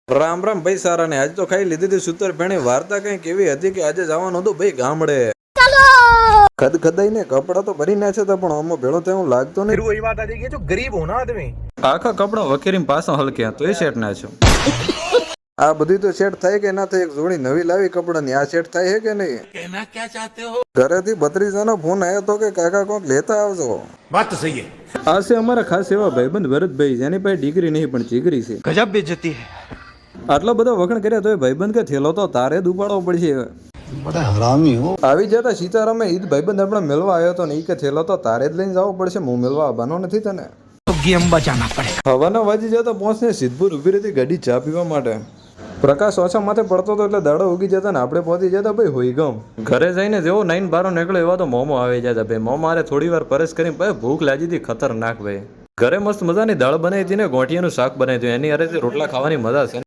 રામ રામ ભાઈ સારા ને આજ તો ખાઈ લીધી હતી સૂતર ભેણી વાર્તા કઈ કેવી હતી કે આજે જવાનું હતું ભાઈ ગામડે ખદખદાઈ ને કપડા તો ભરી નાખે તો પણ આમાં ભેળો થયો હું લાગતો નહીં वही बात आ जाएगी जो गरीब हो ना आदमी આખા કપડા વખેરી પાછો હલક્યા તો એ શેટ નાખ્યો આ બધી તો સેટ થાય કે ના થાય એક જોડી નવી લાવી કપડાની આ સેટ થાય છે કે નહીં कहना क्या चाहते हो ઘરેથી ભત્રીજાનો ફોન આવ્યો તો કે કાકા કોક લેતા આવજો बात तो सही है આ છે અમારા ખાસ એવા ભાઈબંધ ભરતભાઈ જેની પાસે ડિગ્રી નહીં પણ ચીગરી છે गजब बेइज्जती है આટલા બધા વખણ કર્યા તો ભાઈબંધ કે થેલો તો તારે જ ઉપાડવો પડશે बड़ा हरामी हो આવી જતા સીતારામે ઈદ ભાઈબંધ આપણે મેળવા આવ્યો તો ને ઈ કે થેલો તો તારે જ લઈને જવો પડશે હું મેળવા આવવાનો નથી તને तो गेम बजाना पड़ेगा હવાના વાજી જતા પહોંચને સિદ્ધપુર ઉભી રહી ગાડી ચા પીવા માટે પ્રકાશ ઓછા માથે પડતો હતો એટલે દાડો ઉગી જતા ને આપણે પહોંચી જતા ભાઈ હોઈ ગમ ઘરે જઈને જેવો 9-12 નીકળ્યો એવા તો મોમો આવી જતા ભાઈ મોમો મારે થોડી વાર પરસ કરીને ભાઈ ભૂખ લાગી હતી ખતરનાક ભાઈ ઘરે મસ્ત મજાની દાળ બનાવી હતી ને ગોઠિયાનું શાક બનાવી હતું એની અરે રોટલા ખાવાની મજા છે